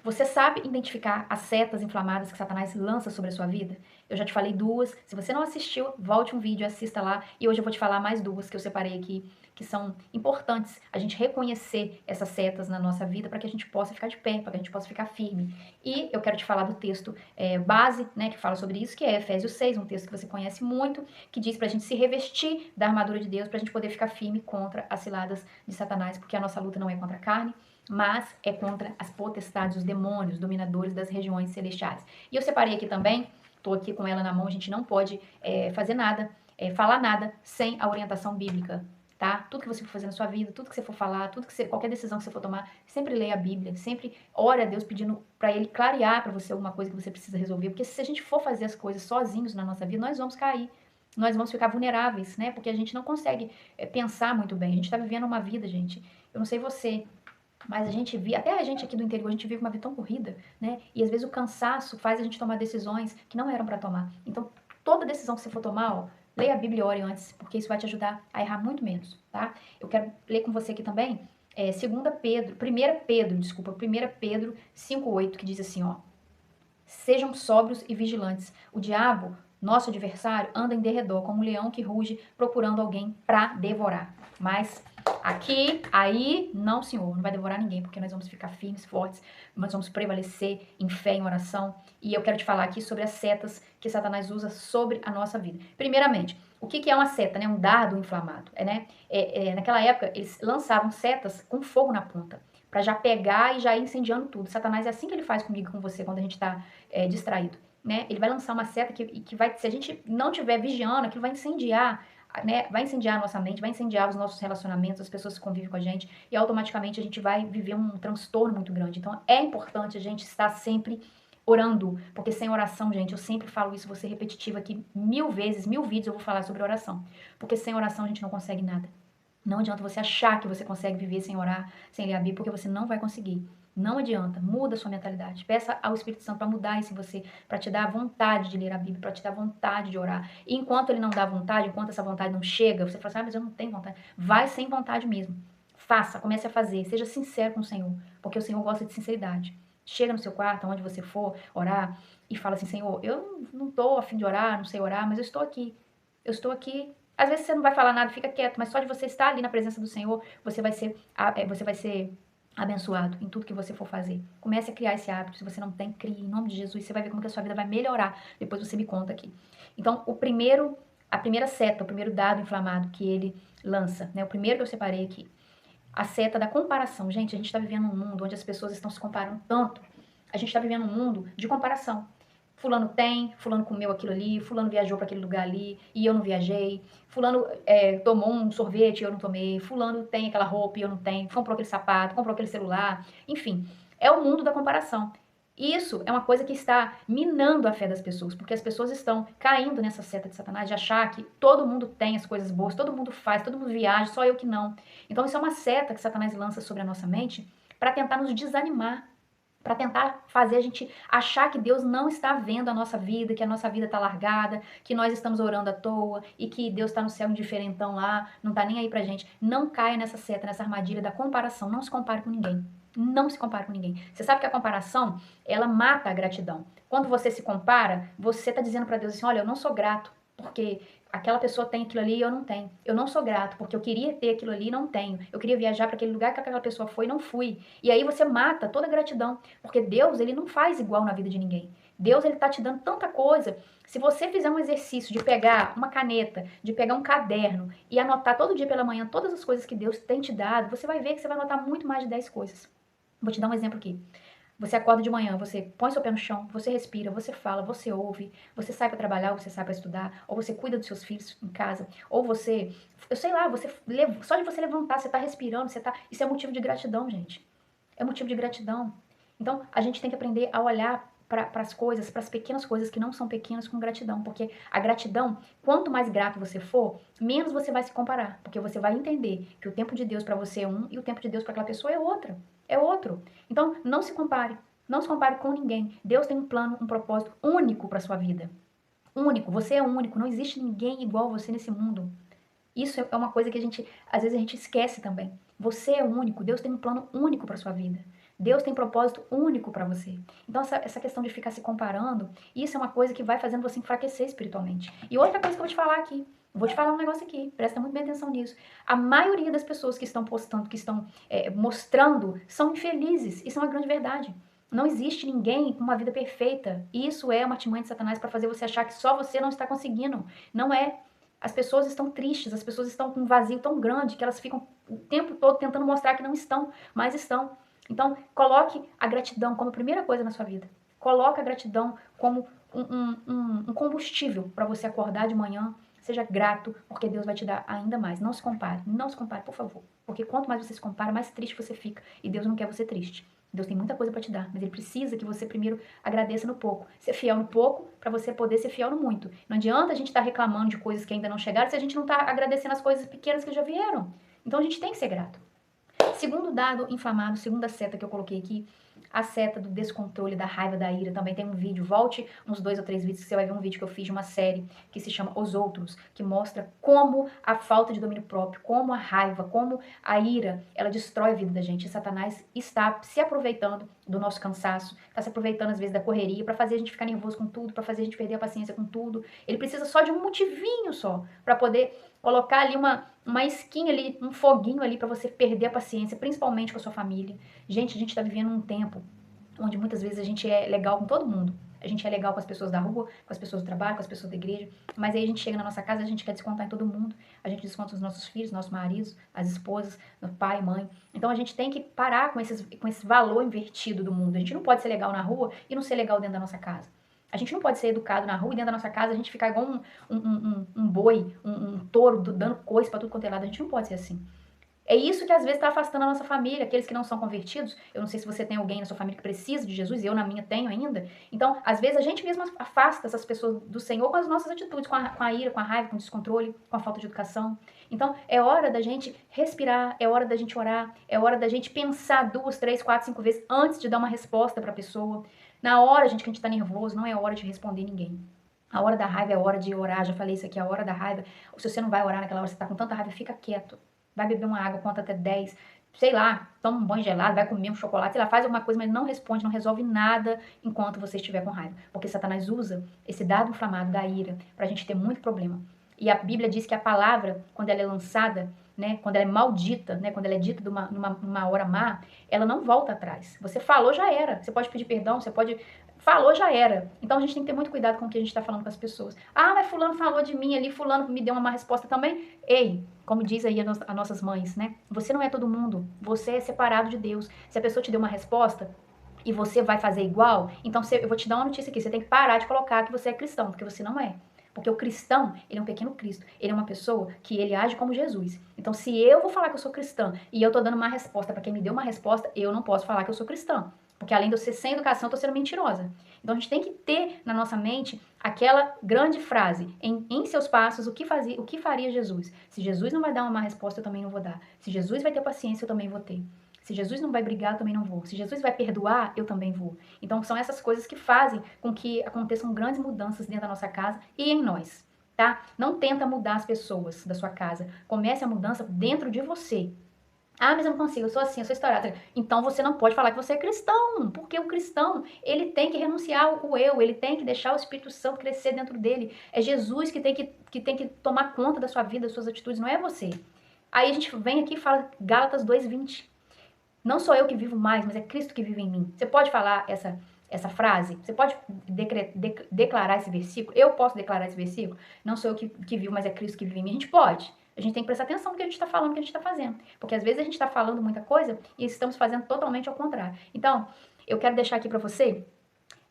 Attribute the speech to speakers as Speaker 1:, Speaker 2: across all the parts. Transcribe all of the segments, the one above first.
Speaker 1: Você sabe identificar as setas inflamadas que Satanás lança sobre a sua vida? Eu já te falei duas. Se você não assistiu, volte um vídeo, assista lá. E hoje eu vou te falar mais duas que eu separei aqui, que são importantes a gente reconhecer essas setas na nossa vida para que a gente possa ficar de pé, para que a gente possa ficar firme. E eu quero te falar do texto base, né, que fala sobre isso, que é Efésios 6, um texto que você conhece muito, que diz para a gente se revestir da armadura de Deus para a gente poder ficar firme contra as ciladas de Satanás, porque a nossa luta não é contra a carne, mas é contra as potestades, os demônios, dominadores das regiões celestiais. E eu separei aqui também, estou aqui com ela na mão, a gente não pode fazer nada, falar nada sem a orientação bíblica, tá? Tudo que você for fazer na sua vida, tudo que você for falar, qualquer decisão que você for tomar, sempre leia a Bíblia, sempre ore a Deus pedindo para Ele clarear para você alguma coisa que você precisa resolver, porque se a gente for fazer as coisas sozinhos na nossa vida, nós vamos cair. Nós vamos ficar vulneráveis, né? Porque a gente não consegue pensar muito bem. A gente está vivendo uma vida, gente. Eu não sei você, mas a gente vive, até a gente aqui do interior, a gente vive uma vida tão corrida, né? E às vezes o cansaço faz a gente tomar decisões que não eram para tomar. Então, toda decisão que você for tomar, ó, leia a Bíblia e ore antes, porque isso vai te ajudar a errar muito menos, tá? Eu quero ler com você aqui também, 1 Pedro 5:8, que diz assim, ó: sejam sóbrios e vigilantes. O diabo, nosso adversário, anda em derredor como um leão que ruge, procurando alguém para devorar. Mas aqui, aí, não, Senhor, não vai devorar ninguém, porque nós vamos ficar firmes, fortes, nós vamos prevalecer em fé, em oração. E eu quero te falar aqui sobre as setas que Satanás usa sobre a nossa vida. Primeiramente, o que é uma seta, né? Um dardo inflamado, naquela época, eles lançavam setas com fogo na ponta, para já pegar e já ir incendiando tudo. Satanás é assim que ele faz comigo e com você quando a gente está distraído, né? Ele vai lançar uma seta que vai, se a gente não estiver vigiando, aquilo vai incendiar, né? Vai incendiar a nossa mente, vai incendiar os nossos relacionamentos, as pessoas que convivem com a gente, e automaticamente a gente vai viver um transtorno muito grande. Então é importante a gente estar sempre orando, porque sem oração, gente, eu sempre falo isso, vou ser repetitiva aqui 1000 vezes, 1000 vídeos eu vou falar sobre oração, porque sem oração a gente não consegue nada. Não adianta você achar que você consegue viver sem orar, sem ler a Bíblia, porque você não vai conseguir. Não adianta, muda a sua mentalidade. Peça ao Espírito Santo para mudar isso em você, para te dar a vontade de ler a Bíblia, para te dar vontade de orar. E enquanto ele não dá vontade, enquanto essa vontade não chega, você fala assim, mas eu não tenho vontade. Vai sem vontade mesmo. Faça, comece a fazer, seja sincero com o Senhor, porque o Senhor gosta de sinceridade. Chega no seu quarto, onde você for orar, e fala assim, Senhor, eu não estou a fim de orar, não sei orar, mas eu estou aqui. Eu estou aqui. Às vezes você não vai falar nada, fica quieto, mas só de você estar ali na presença do Senhor, você vai ser abençoado em tudo que você for fazer. Comece a criar esse hábito. Se você não tem, crie. Em nome de Jesus, você vai ver como que a sua vida vai melhorar. Depois você me conta aqui. Então, a primeira seta, o primeiro dado inflamado que ele lança, né? O primeiro que eu separei aqui. A seta da comparação. Gente, a gente está vivendo um mundo onde as pessoas estão se comparando tanto. A gente está vivendo um mundo de comparação. Fulano tem, fulano comeu aquilo ali, fulano viajou para aquele lugar ali e eu não viajei. Fulano tomou um sorvete e eu não tomei. Fulano tem aquela roupa e eu não tenho. Comprou aquele sapato, comprou aquele celular. Enfim, é o mundo da comparação. Isso é uma coisa que está minando a fé das pessoas, porque as pessoas estão caindo nessa seta de Satanás de achar que todo mundo tem as coisas boas, todo mundo faz, todo mundo viaja, só eu que não. Então isso é uma seta que Satanás lança sobre a nossa mente para tentar nos desanimar, para tentar fazer a gente achar que Deus não está vendo a nossa vida, que a nossa vida está largada, que nós estamos orando à toa e que Deus está no céu indiferentão lá, não está nem aí pra gente. Não caia nessa seta, nessa armadilha da comparação. Não se compare com ninguém. Não se compare com ninguém. Você sabe que a comparação, ela mata a gratidão. Quando você se compara, você está dizendo para Deus assim, olha, eu não sou grato, porque aquela pessoa tem aquilo ali e eu não tenho. Eu não sou grato, porque eu queria ter aquilo ali e não tenho. Eu queria viajar para aquele lugar que aquela pessoa foi e não fui. E aí você mata toda a gratidão, porque Deus, ele não faz igual na vida de ninguém. Deus, ele tá te dando tanta coisa. Se você fizer um exercício de pegar uma caneta, de pegar um caderno e anotar todo dia pela manhã todas as coisas que Deus tem te dado, você vai ver que você vai anotar muito mais de 10 coisas. Vou te dar um exemplo aqui. Você acorda de manhã, você põe seu pé no chão, você respira, você fala, você ouve, você sai para trabalhar, ou você sai para estudar, ou você cuida dos seus filhos em casa, ou você, eu sei lá, só de você levantar, você tá respirando, isso é motivo de gratidão, gente. É motivo de gratidão. Então, a gente tem que aprender a olhar para as coisas, para as pequenas coisas que não são pequenas com gratidão, porque a gratidão, quanto mais grato você for, menos você vai se comparar, porque você vai entender que o tempo de Deus para você é um e o tempo de Deus para aquela pessoa é outra, é outro. Então, não se compare, não se compare com ninguém. Deus tem um plano, um propósito único para sua vida. Único, você é único, não existe ninguém igual a você nesse mundo. Isso é uma coisa que às vezes a gente esquece também. Você é único, Deus tem um plano único para sua vida. Deus tem propósito único para você. Então, essa questão de ficar se comparando, isso é uma coisa que vai fazendo você enfraquecer espiritualmente. E outra coisa que eu vou te falar aqui, vou te falar um negócio aqui, presta muito bem atenção nisso. A maioria das pessoas que estão postando, que estão mostrando, são infelizes. Isso é uma grande verdade. Não existe ninguém com uma vida perfeita. Isso é uma artimanha de Satanás para fazer você achar que só você não está conseguindo. Não é. As pessoas estão tristes, as pessoas estão com um vazio tão grande que elas ficam o tempo todo tentando mostrar que não estão, mas estão. Então, coloque a gratidão como primeira coisa na sua vida. Coloque a gratidão como um combustível para você acordar de manhã. Seja grato, porque Deus vai te dar ainda mais. Não se compare, por favor. Porque quanto mais você se compara, mais triste você fica. E Deus não quer você triste. Deus tem muita coisa para te dar, mas Ele precisa que você primeiro agradeça no pouco. Ser fiel no pouco, para você poder ser fiel no muito. Não adianta a gente estar reclamando de coisas que ainda não chegaram se a gente não está agradecendo as coisas pequenas que já vieram. Então a gente tem que ser grato. Segundo dado inflamado, segunda seta que eu coloquei aqui, a seta do descontrole, da raiva, da ira. Também tem um vídeo, volte uns 2 ou 3 vídeos, que você vai ver um vídeo que eu fiz de uma série que se chama Os Outros, que mostra como a falta de domínio próprio, como a raiva, como a ira, ela destrói a vida da gente. E Satanás está se aproveitando do nosso cansaço, está se aproveitando às vezes da correria, para fazer a gente ficar nervoso com tudo, para fazer a gente perder a paciência com tudo. Ele precisa só de um motivinho só, para poder colocar ali uma isquinha ali, um foguinho ali para você perder a paciência, principalmente com a sua família. Gente, a gente tá vivendo um tempo onde muitas vezes a gente é legal com todo mundo. A gente é legal com as pessoas da rua, com as pessoas do trabalho, com as pessoas da igreja, mas aí a gente chega na nossa casa e a gente quer descontar em todo mundo. A gente desconta nos nossos filhos, nossos maridos, as esposas, no pai, mãe. Então a gente tem que parar com esse valor invertido do mundo. A gente não pode ser legal na rua e não ser legal dentro da nossa casa. A gente não pode ser educado na rua e dentro da nossa casa a gente ficar igual um boi, um touro, dando coice pra tudo quanto é lado. A gente não pode ser assim. É isso que às vezes está afastando a nossa família, aqueles que não são convertidos. Eu não sei se você tem alguém na sua família que precisa de Jesus, eu na minha tenho ainda. Então, às vezes a gente mesmo afasta essas pessoas do Senhor com as nossas atitudes, com a ira, com a raiva, com o descontrole, com a falta de educação. Então, é hora da gente respirar, é hora da gente orar, é hora da gente pensar 2, 3, 4, 5 vezes antes de dar uma resposta para a pessoa. Na hora, gente, que a gente tá nervoso, não é hora de responder ninguém. A hora da raiva é hora de orar, já falei isso aqui, a hora da raiva. Se você não vai orar naquela hora, você tá com tanta raiva, fica quieto. Vai beber uma água, conta até 10, sei lá, toma um banho gelado, vai comer um chocolate, sei lá, faz alguma coisa, mas não responde, não resolve nada enquanto você estiver com raiva. Porque Satanás usa esse dado inflamado da ira pra gente ter muito problema. E a Bíblia diz que a palavra, quando ela é lançada, né, quando ela é maldita, né, quando ela é dita numa hora má, ela não volta atrás. Você falou, já era. Você pode pedir perdão, você pode... Falou, já era. Então a gente tem que ter muito cuidado com o que a gente está falando com as pessoas. Ah, mas fulano falou de mim ali, fulano me deu uma má resposta também. Ei, como diz aí as nossas mães, né? Você não é todo mundo. Você é separado de Deus. Se a pessoa te deu uma resposta e você vai fazer igual, então eu vou te dar uma notícia aqui. Você tem que parar de colocar que você é cristão, porque você não é. Porque o cristão, ele é um pequeno Cristo. Ele é uma pessoa que ele age como Jesus. Então, se eu vou falar que eu sou cristã e eu tô dando uma resposta para quem me deu uma resposta, eu não posso falar que eu sou cristã. Porque além de eu ser sem educação, eu tô sendo mentirosa. Então, a gente tem que ter na nossa mente aquela grande frase, em seus passos, o que faria Jesus? Se Jesus não vai dar uma má resposta, eu também não vou dar. Se Jesus vai ter paciência, eu também vou ter. Se Jesus não vai brigar, eu também não vou. Se Jesus vai perdoar, eu também vou. Então, são essas coisas que fazem com que aconteçam grandes mudanças dentro da nossa casa e em nós, tá? Não tenta mudar as pessoas da sua casa. Comece a mudança dentro de você. Ah, mas eu não consigo, eu sou assim, eu sou estourada. Então você não pode falar que você é cristão, porque o cristão, ele tem que renunciar o eu, ele tem que deixar o Espírito Santo crescer dentro dele. É Jesus que tem que tomar conta da sua vida, das suas atitudes, não é você. Aí a gente vem aqui e fala Gálatas 2:20. Não sou eu que vivo mais, mas é Cristo que vive em mim. Você pode falar essa frase? Você pode declarar esse versículo? Eu posso declarar esse versículo? Não sou eu que vivo, mas é Cristo que vive em mim. A gente pode. A gente tem que prestar atenção no que a gente está falando, no que a gente está fazendo. Porque às vezes a gente está falando muita coisa e estamos fazendo totalmente ao contrário. Então, eu quero deixar aqui para você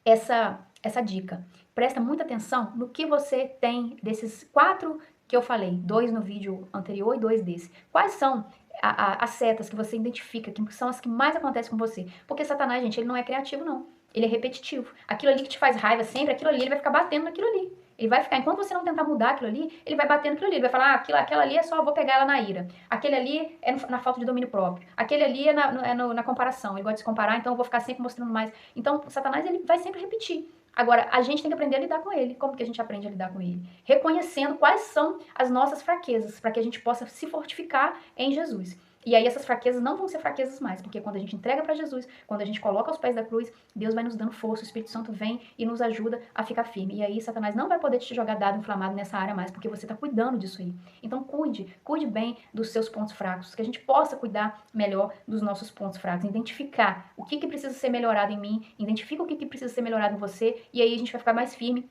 Speaker 1: essa dica. Presta muita atenção no que você tem desses 4 que eu falei. 2 no vídeo anterior e 2 desse. Quais são as setas que você identifica, que são as que mais acontecem com você? Porque Satanás, gente, ele não é criativo, não. Ele é repetitivo. Aquilo ali que te faz raiva sempre, aquilo ali, ele vai ficar batendo naquilo ali. Ele vai ficar, enquanto você não tentar mudar aquilo ali, ele vai bater naquilo ali. Ele vai falar, aquela ali é só, vou pegar ela na ira. Aquele ali é na falta de domínio próprio. Aquele ali é na comparação. Ele gosta de se comparar, então eu vou ficar sempre mostrando mais. Então, Satanás, ele vai sempre repetir. Agora, a gente tem que aprender a lidar com ele. Como que a gente aprende a lidar com ele? Reconhecendo quais são as nossas fraquezas, para que a gente possa se fortificar em Jesus. E aí essas fraquezas não vão ser fraquezas mais, porque quando a gente entrega para Jesus, quando a gente coloca aos pés da cruz, Deus vai nos dando força, o Espírito Santo vem e nos ajuda a ficar firme. E aí Satanás não vai poder te jogar dado inflamado nessa área mais, porque você está cuidando disso aí. Então cuide bem dos seus pontos fracos, que a gente possa cuidar melhor dos nossos pontos fracos, identificar o que precisa ser melhorado em mim, identifica o que precisa ser melhorado em você, e aí a gente vai ficar mais firme.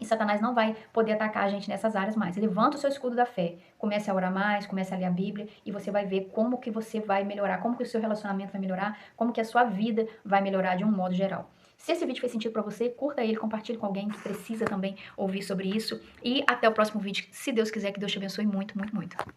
Speaker 1: E Satanás não vai poder atacar a gente nessas áreas mais. Levanta o seu escudo da fé. Comece a orar mais, comece a ler a Bíblia e você vai ver como que você vai melhorar, como que o seu relacionamento vai melhorar, como que a sua vida vai melhorar de um modo geral. Se esse vídeo fez sentido para você, curta ele, compartilhe com alguém que precisa também ouvir sobre isso. E até o próximo vídeo. Se Deus quiser, que Deus te abençoe muito, muito, muito.